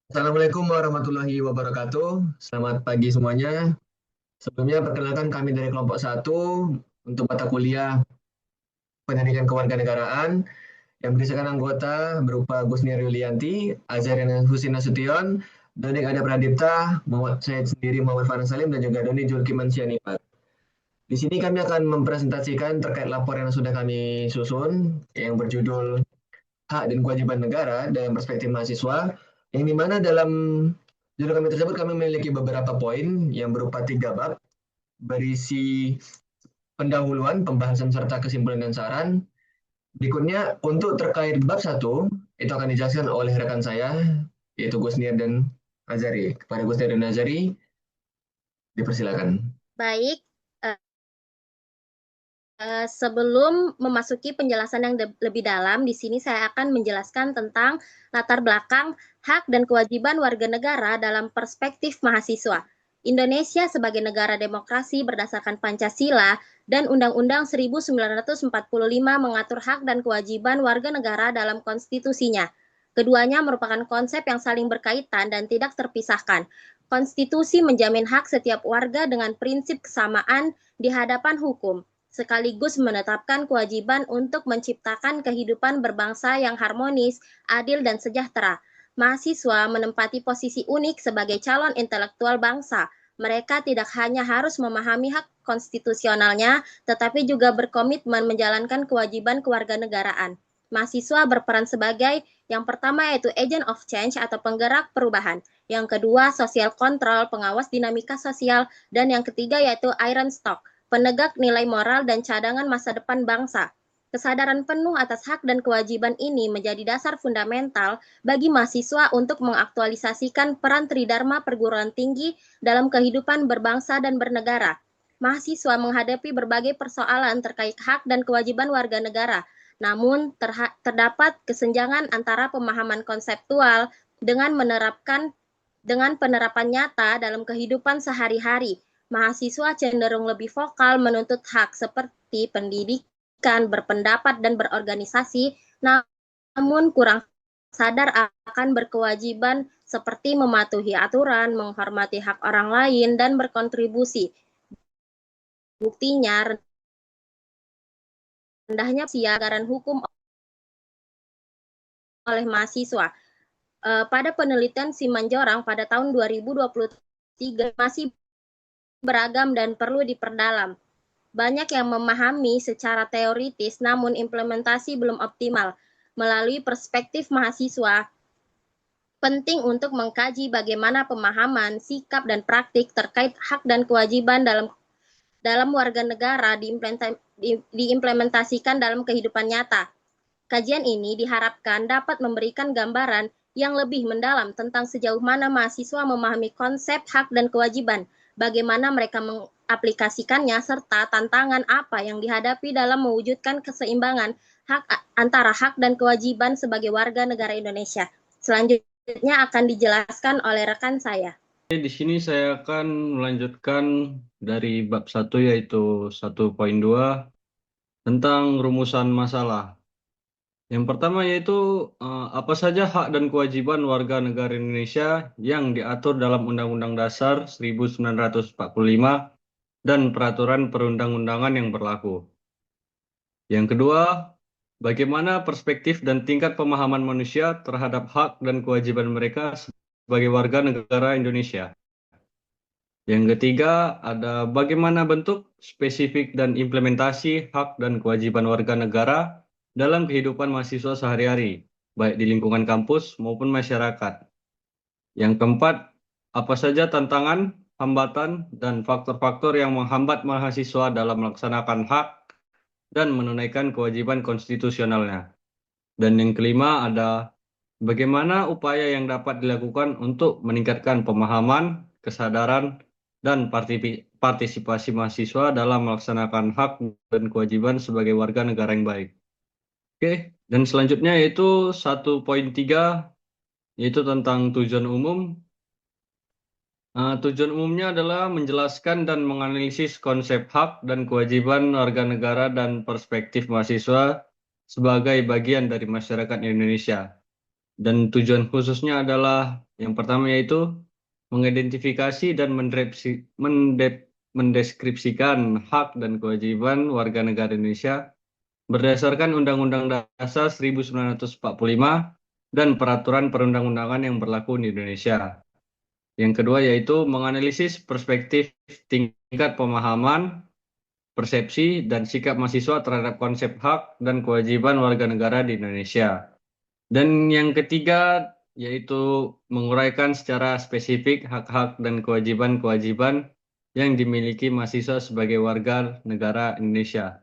Assalamualaikum warahmatullahi wabarakatuh. Selamat pagi semuanya. Sebelumnya perkenalkan kami dari kelompok satu untuk mata kuliah Pendidikan Kewarganegaraan yang berisikan anggota berupa Gusnir Yulianti, Azariana Husin Nasution, Doni Ada Pradipta, Muhammad saya sendiri Muhammad Farhan Salim dan juga Doni Julkiman Sianipat. Di sini kami akan mempresentasikan terkait laporan yang sudah kami susun yang berjudul Hak dan Kewajiban Negara dalam Perspektif Mahasiswa, yang dimana dalam judul kami tersebut kami memiliki beberapa poin yang berupa 3 bab, berisi pendahuluan, pembahasan, serta kesimpulan dan saran. Berikutnya, untuk terkait bab satu, itu akan dijelaskan oleh rekan saya, yaitu Gusnir dan Azari. Kepada Gusnir dan Azari, dipersilakan. Baik, eh, sebelum memasuki penjelasan yang lebih dalam, di sini saya akan menjelaskan tentang latar belakang hak dan kewajiban warga negara dalam perspektif mahasiswa. Indonesia sebagai negara demokrasi berdasarkan Pancasila dan Undang-Undang 1945 mengatur hak dan kewajiban warga negara dalam konstitusinya. Keduanya merupakan konsep yang saling berkaitan dan tidak terpisahkan. Konstitusi menjamin hak setiap warga dengan prinsip kesamaan di hadapan hukum, sekaligus menetapkan kewajiban untuk menciptakan kehidupan berbangsa yang harmonis, adil, dan sejahtera. Mahasiswa menempati posisi unik sebagai calon intelektual bangsa. Mereka tidak hanya harus memahami hak konstitusionalnya, tetapi juga berkomitmen menjalankan kewajiban kewarganegaraan. Mahasiswa berperan sebagai yang pertama yaitu agent of change atau penggerak perubahan. Yang kedua, social control, pengawas dinamika sosial. Dan yang ketiga yaitu iron stock, penegak nilai moral dan cadangan masa depan bangsa. Kesadaran penuh atas hak dan kewajiban ini menjadi dasar fundamental bagi mahasiswa untuk mengaktualisasikan peran Tridharma perguruan tinggi dalam kehidupan berbangsa dan bernegara. Mahasiswa menghadapi berbagai persoalan terkait hak dan kewajiban warga negara, namun terdapat kesenjangan antara pemahaman konseptual dengan penerapan nyata dalam kehidupan sehari-hari. Mahasiswa cenderung lebih vokal menuntut hak seperti pendidikan, berpendapat, dan berorganisasi, namun kurang sadar akan berkewajiban seperti mematuhi aturan, menghormati hak orang lain, dan berkontribusi. Buktinya, rendahnya siagaran hukum oleh mahasiswa. Pada penelitian Simanjorang pada tahun 2023 masih beragam dan perlu diperdalam. Banyak yang memahami secara teoritis, namun implementasi belum optimal. Melalui perspektif mahasiswa, penting untuk mengkaji bagaimana pemahaman, sikap, dan praktik terkait hak dan kewajiban dalam warga negara diimplementasikan dalam kehidupan nyata. Kajian ini diharapkan dapat memberikan gambaran yang lebih mendalam tentang sejauh mana mahasiswa memahami konsep hak dan kewajiban, bagaimana mereka mengaplikasikannya, serta tantangan apa yang dihadapi dalam mewujudkan keseimbangan antara hak dan kewajiban sebagai warga negara Indonesia. Selanjutnya akan dijelaskan oleh rekan saya. Di sini saya akan melanjutkan dari bab 1 yaitu 1.2 tentang rumusan masalah. Yang pertama yaitu apa saja hak dan kewajiban warga negara Indonesia yang diatur dalam Undang-Undang Dasar 1945 dan peraturan perundang-undangan yang berlaku. Yang kedua, bagaimana perspektif dan tingkat pemahaman manusia terhadap hak dan kewajiban mereka sebagai warga negara Indonesia. Yang ketiga, ada bagaimana bentuk, spesifik, dan implementasi hak dan kewajiban warga negara dalam kehidupan mahasiswa sehari-hari, baik di lingkungan kampus maupun masyarakat. Yang keempat, apa saja tantangan, hambatan, dan faktor-faktor yang menghambat mahasiswa dalam melaksanakan hak dan menunaikan kewajiban konstitusionalnya. Dan yang kelima, ada bagaimana upaya yang dapat dilakukan untuk meningkatkan pemahaman, kesadaran, dan partisipasi mahasiswa dalam melaksanakan hak dan kewajiban sebagai warga negara yang baik. Oke, dan selanjutnya yaitu 1.3, yaitu tentang tujuan umum. Tujuan umumnya adalah menjelaskan dan menganalisis konsep hak dan kewajiban warga negara dan perspektif mahasiswa sebagai bagian dari masyarakat Indonesia. Dan tujuan khususnya adalah yang pertama yaitu mengidentifikasi dan mendeskripsikan hak dan kewajiban warga negara Indonesia berdasarkan Undang-Undang Dasar 1945 dan peraturan perundang-undangan yang berlaku di Indonesia. Yang kedua yaitu menganalisis perspektif tingkat pemahaman, persepsi, dan sikap mahasiswa terhadap konsep hak dan kewajiban warga negara di Indonesia. Dan yang ketiga yaitu menguraikan secara spesifik hak-hak dan kewajiban-kewajiban yang dimiliki mahasiswa sebagai warga negara Indonesia.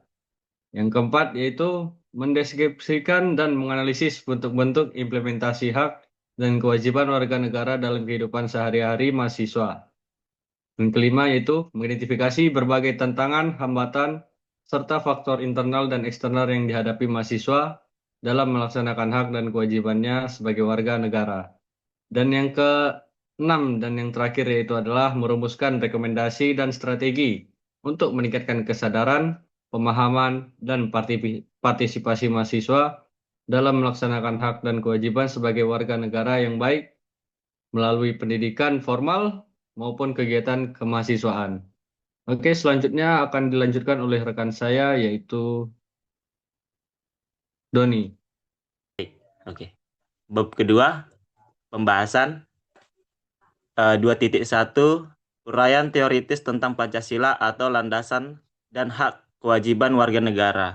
Yang keempat yaitu mendeskripsikan dan menganalisis bentuk-bentuk implementasi hak dan kewajiban warga negara dalam kehidupan sehari-hari mahasiswa. Dan kelima yaitu mengidentifikasi berbagai tantangan, hambatan, serta faktor internal dan eksternal yang dihadapi mahasiswa dalam melaksanakan hak dan kewajibannya sebagai warga negara. Dan yang keenam dan yang terakhir yaitu adalah merumuskan rekomendasi dan strategi untuk meningkatkan kesadaran, pemahaman, dan partisipasi mahasiswa dalam melaksanakan hak dan kewajiban sebagai warga negara yang baik melalui pendidikan formal maupun kegiatan kemahasiswaan. Oke, selanjutnya akan dilanjutkan oleh rekan saya yaitu Doni. Oke. Bab kedua, pembahasan 2.1 uraian teoritis tentang Pancasila atau landasan dan hak kewajiban warga negara.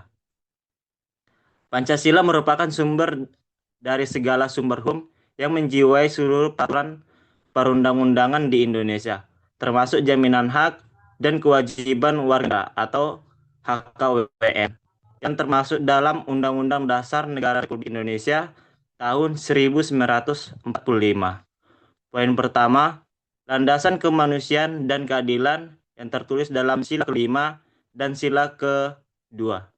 Pancasila merupakan sumber dari segala sumber hukum yang menjiwai seluruh peraturan perundang-undangan di Indonesia, termasuk jaminan hak dan kewajiban warga atau HKWN yang termasuk dalam Undang-Undang Dasar Negara Republik Indonesia tahun 1945. Poin pertama, landasan kemanusiaan dan keadilan yang tertulis dalam sila kelima dan sila kedua.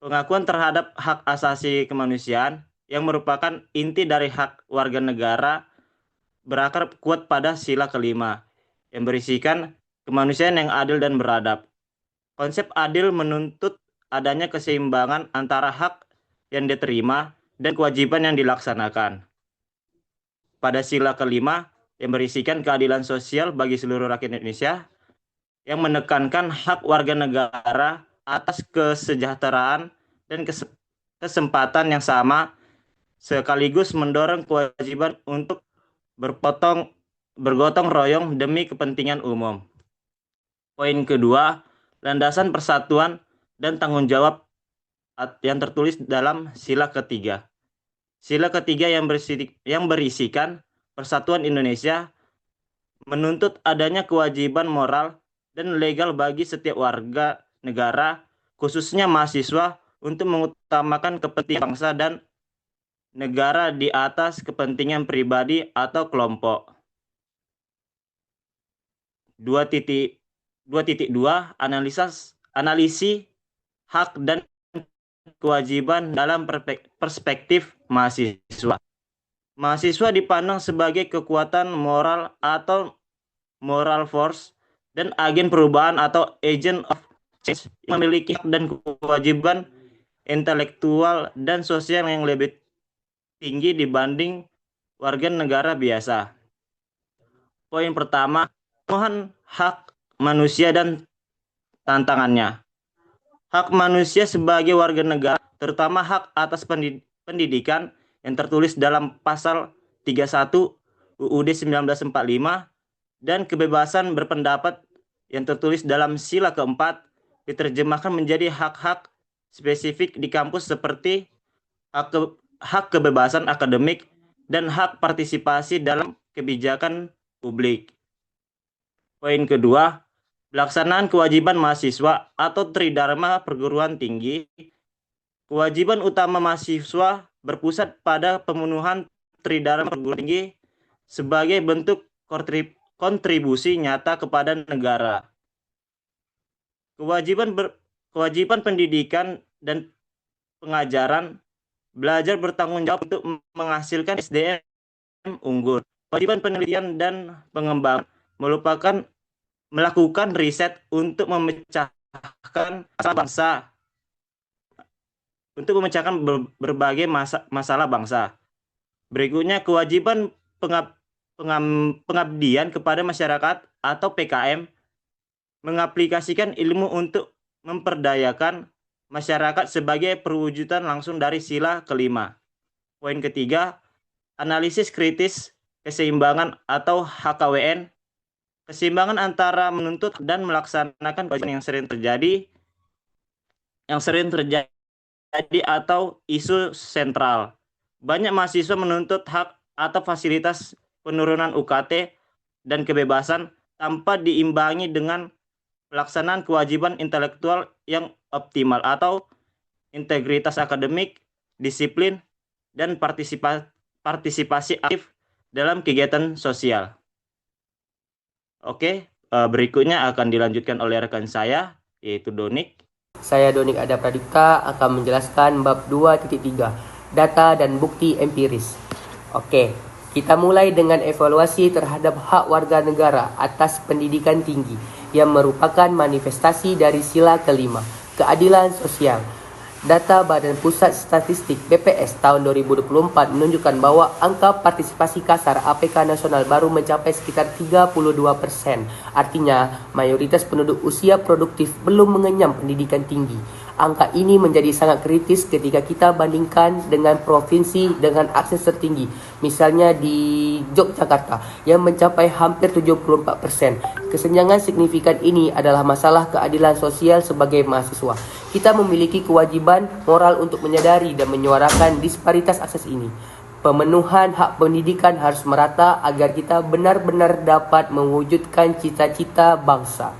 Pengakuan terhadap hak asasi kemanusiaan yang merupakan inti dari hak warga negara berakar kuat pada sila kelima yang berisikan kemanusiaan yang adil dan beradab. Konsep adil menuntut adanya keseimbangan antara hak yang diterima dan kewajiban yang dilaksanakan. Pada sila kelima yang berisikan keadilan sosial bagi seluruh rakyat Indonesia yang menekankan hak warga negara atas kesejahteraan dan kesempatan yang sama sekaligus mendorong kewajiban untuk bergotong royong demi kepentingan umum. Poin kedua, landasan persatuan dan tanggung jawab yang tertulis dalam sila ketiga. Sila ketiga yang berisikan persatuan Indonesia menuntut adanya kewajiban moral dan legal bagi setiap warga negara, khususnya mahasiswa, untuk mengutamakan kepentingan bangsa dan negara di atas kepentingan pribadi atau kelompok. 2.2 analisis hak dan kewajiban dalam perspektif mahasiswa. Mahasiswa dipandang sebagai kekuatan moral atau moral force dan agen perubahan atau agent of change yang memiliki hak dan kewajiban intelektual dan sosial yang lebih tinggi dibanding warga negara biasa. Poin pertama, pemenuhan hak manusia dan tantangannya. Hak manusia sebagai warga negara, terutama hak atas pendidikan yang tertulis dalam pasal 31 UUD 1945 dan kebebasan berpendapat yang tertulis dalam sila keempat diterjemahkan menjadi hak-hak spesifik di kampus seperti hak kebebasan akademik dan hak partisipasi dalam kebijakan publik. Poin kedua, pelaksanaan kewajiban mahasiswa atau tridharma perguruan tinggi. Kewajiban utama mahasiswa berpusat pada pemenuhan tridharma perguruan tinggi sebagai bentuk kontribusi nyata kepada negara. Kewajiban pendidikan dan pengajaran, belajar bertanggung jawab untuk menghasilkan SDM unggul. Kewajiban penelitian dan pengembangan melakukan riset untuk memecahkan masalah bangsa. untuk memecahkan berbagai masalah bangsa. Berikutnya, kewajiban pengabdian kepada masyarakat atau PKM mengaplikasikan ilmu untuk memperdayakan masyarakat sebagai perwujudan langsung dari sila kelima. Poin ketiga, analisis kritis keseimbangan atau HKWN, keseimbangan antara menuntut dan melaksanakan kewajiban yang sering terjadi atau isu sentral. Banyak mahasiswa menuntut hak atau fasilitas penurunan UKT dan kebebasan tanpa diimbangi dengan pelaksanaan kewajiban intelektual yang optimal atau integritas akademik, disiplin, dan partisipasi aktif dalam kegiatan sosial. Oke, berikutnya akan dilanjutkan oleh rekan saya, yaitu Donik. Saya Donik Ada Pradipta akan menjelaskan bab 2.3, data dan bukti empiris. Oke, kita mulai dengan evaluasi terhadap hak warga negara atas pendidikan tinggi yang merupakan manifestasi dari sila kelima, keadilan sosial. Data Badan Pusat Statistik BPS tahun 2024 menunjukkan bahwa angka partisipasi kasar APK nasional baru mencapai sekitar 32%. Artinya, mayoritas penduduk usia produktif belum mengenyam pendidikan tinggi. Angka ini menjadi sangat kritis ketika kita bandingkan dengan provinsi dengan akses tertinggi, misalnya di Yogyakarta yang mencapai hampir 74%. Kesenjangan signifikan ini adalah masalah keadilan sosial sebagai mahasiswa. Kita memiliki kewajiban moral untuk menyadari dan menyuarakan disparitas akses ini. Pemenuhan hak pendidikan harus merata agar kita benar-benar dapat mewujudkan cita-cita bangsa.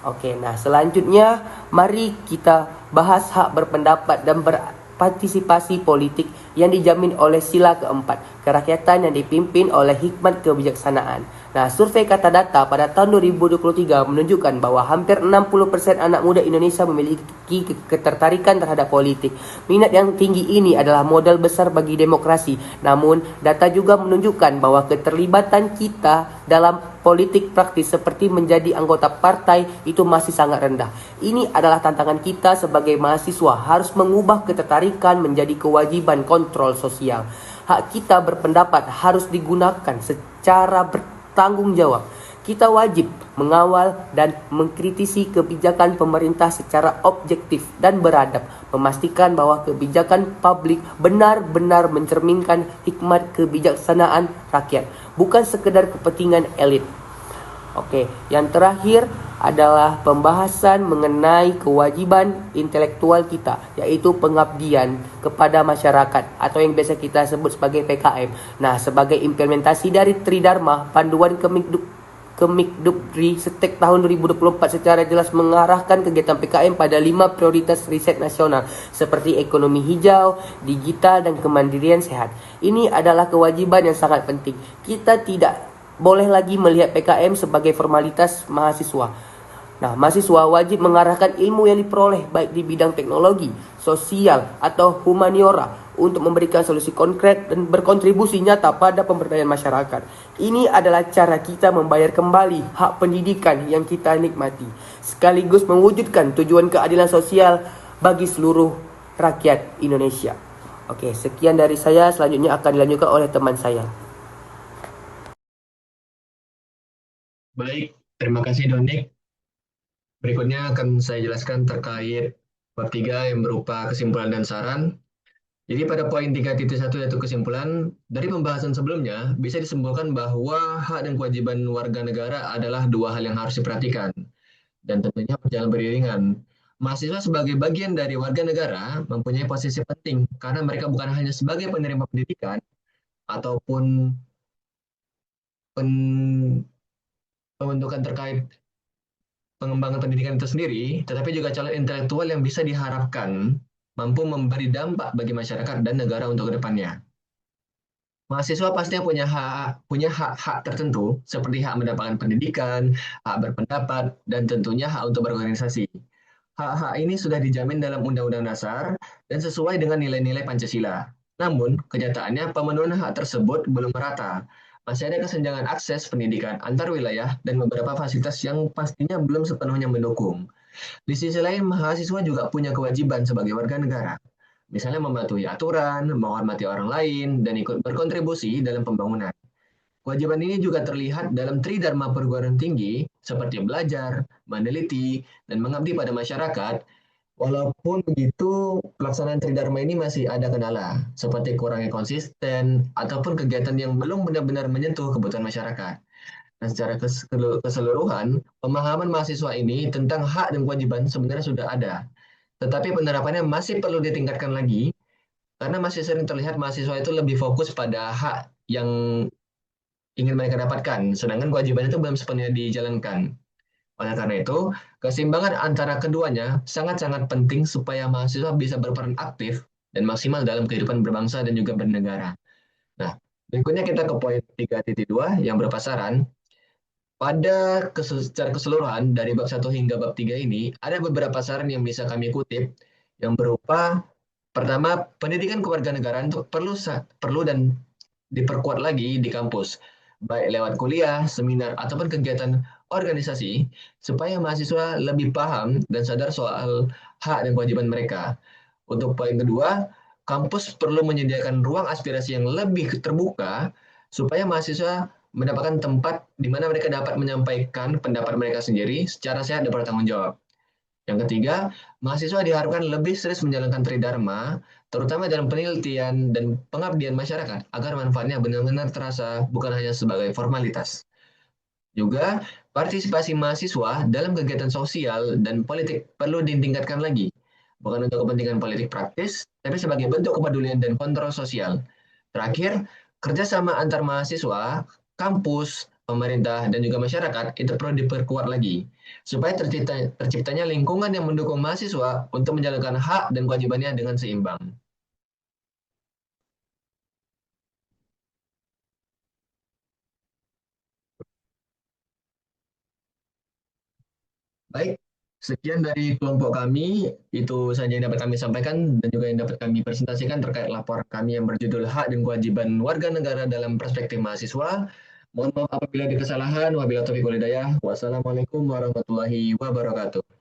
Oke, nah selanjutnya mari kita bahas hak berpendapat dan berpartisipasi politik yang dijamin oleh sila keempat, kerakyatan yang dipimpin oleh hikmat kebijaksanaan. Nah, survei Kata Data pada tahun 2023 menunjukkan bahwa hampir 60% anak muda Indonesia memiliki ketertarikan terhadap politik. Minat yang tinggi ini adalah modal besar bagi demokrasi. Namun, data juga menunjukkan bahwa keterlibatan kita dalam politik praktis seperti menjadi anggota partai itu masih sangat rendah. Ini adalah tantangan kita sebagai mahasiswa, harus mengubah ketertarikan menjadi kewajiban kontrol sosial. Hak kita berpendapat harus digunakan secara bertanggung jawab. Kita wajib mengawal dan mengkritisi kebijakan pemerintah secara objektif dan beradab, memastikan bahwa kebijakan publik benar-benar mencerminkan hikmat kebijaksanaan rakyat, bukan sekedar kepentingan elit. Oke, yang terakhir adalah pembahasan mengenai kewajiban intelektual kita, yaitu pengabdian kepada masyarakat atau yang biasa kita sebut sebagai PKM. Nah, sebagai implementasi dari Tridharma, panduan Kemikdukri Setek tahun 2024 secara jelas mengarahkan kegiatan PKM pada 5 prioritas riset nasional seperti ekonomi hijau, digital, dan kemandirian sehat. Ini adalah kewajiban yang sangat penting. Kita tidak boleh lagi melihat PKM sebagai formalitas mahasiswa. Nah, mahasiswa wajib mengarahkan ilmu yang diperoleh baik di bidang teknologi, sosial, atau humaniora untuk memberikan solusi konkret dan berkontribusi nyata pada pemberdayaan masyarakat. Ini adalah cara kita membayar kembali hak pendidikan yang kita nikmati, sekaligus mewujudkan tujuan keadilan sosial bagi seluruh rakyat Indonesia. Oke, sekian dari saya. Selanjutnya akan dilanjutkan oleh teman saya. Baik, terima kasih Donik. Berikutnya akan saya jelaskan terkait bab 3 yang berupa kesimpulan dan saran. Jadi pada poin 3.1 yaitu kesimpulan, dari pembahasan sebelumnya bisa disimpulkan bahwa hak dan kewajiban warga negara adalah dua hal yang harus diperhatikan dan tentunya berjalan beriringan. Mahasiswa sebagai bagian dari warga negara mempunyai posisi penting karena mereka bukan hanya sebagai penerima pendidikan ataupun pembentukan terkait pengembangan pendidikan itu sendiri, tetapi juga calon intelektual yang bisa diharapkan mampu memberi dampak bagi masyarakat dan negara untuk kedepannya. Mahasiswa pastinya punya hak-hak tertentu, seperti hak mendapatkan pendidikan, hak berpendapat, dan tentunya hak untuk berorganisasi. Hak-hak ini sudah dijamin dalam Undang-Undang Dasar dan sesuai dengan nilai-nilai Pancasila. Namun, kenyataannya pemenuhan hak tersebut belum merata. Masih ada kesenjangan akses pendidikan antar wilayah dan beberapa fasilitas yang pastinya belum sepenuhnya mendukung. Di sisi lain, mahasiswa juga punya kewajiban sebagai warga negara. misalnya mematuhi aturan, menghormati orang lain, dan ikut berkontribusi dalam pembangunan. Kewajiban ini juga terlihat dalam Tridharma perguruan tinggi seperti belajar, meneliti, dan mengabdi pada masyarakat. Walaupun begitu, pelaksanaan Tridharma ini masih ada kendala, seperti kurangnya konsisten ataupun kegiatan yang belum benar-benar menyentuh kebutuhan masyarakat. Nah, secara keseluruhan, pemahaman mahasiswa ini tentang hak dan kewajiban sebenarnya sudah ada, tetapi penerapannya masih perlu ditingkatkan lagi, karena masih sering terlihat mahasiswa itu lebih fokus pada hak yang ingin mereka dapatkan, sedangkan kewajiban itu belum sepenuhnya dijalankan. Oleh karena itu, keseimbangan antara keduanya sangat-sangat penting supaya mahasiswa bisa berperan aktif dan maksimal dalam kehidupan berbangsa dan juga bernegara. Nah, berikutnya kita ke poin 3.2 yang berpasaran. Secara keseluruhan, dari bab 1 hingga bab 3 ini, ada beberapa saran yang bisa kami kutip, yang berupa, pertama, pendidikan kewarganegaraan itu perlu dan diperkuat lagi di kampus, baik lewat kuliah, seminar, ataupun kegiatan organisasi, supaya mahasiswa lebih paham dan sadar soal hak dan kewajiban mereka. Untuk poin kedua, kampus perlu menyediakan ruang aspirasi yang lebih terbuka, supaya mahasiswa mendapatkan tempat di mana mereka dapat menyampaikan pendapat mereka sendiri secara sehat dan bertanggung jawab. Yang ketiga, mahasiswa diharapkan lebih serius menjalankan Tridharma, terutama dalam penelitian dan pengabdian masyarakat, agar manfaatnya benar-benar terasa bukan hanya sebagai formalitas. Juga, partisipasi mahasiswa dalam kegiatan sosial dan politik perlu ditingkatkan lagi, bukan untuk kepentingan politik praktis, tapi sebagai bentuk kepedulian dan kontrol sosial. Terakhir, kerjasama antar mahasiswa, kampus, pemerintah, dan juga masyarakat itu perlu diperkuat lagi, supaya terciptanya lingkungan yang mendukung mahasiswa untuk menjalankan hak dan kewajibannya dengan seimbang. Baik, sekian dari kelompok kami. Itu saja yang dapat kami sampaikan dan juga yang dapat kami presentasikan terkait laporan kami yang berjudul Hak dan Kewajiban Warga Negara dalam Perspektif Mahasiswa. Mohon maaf apabila ada kesalahan. Wabillahi taufiq wal hidayah. Wassalamualaikum warahmatullahi wabarakatuh.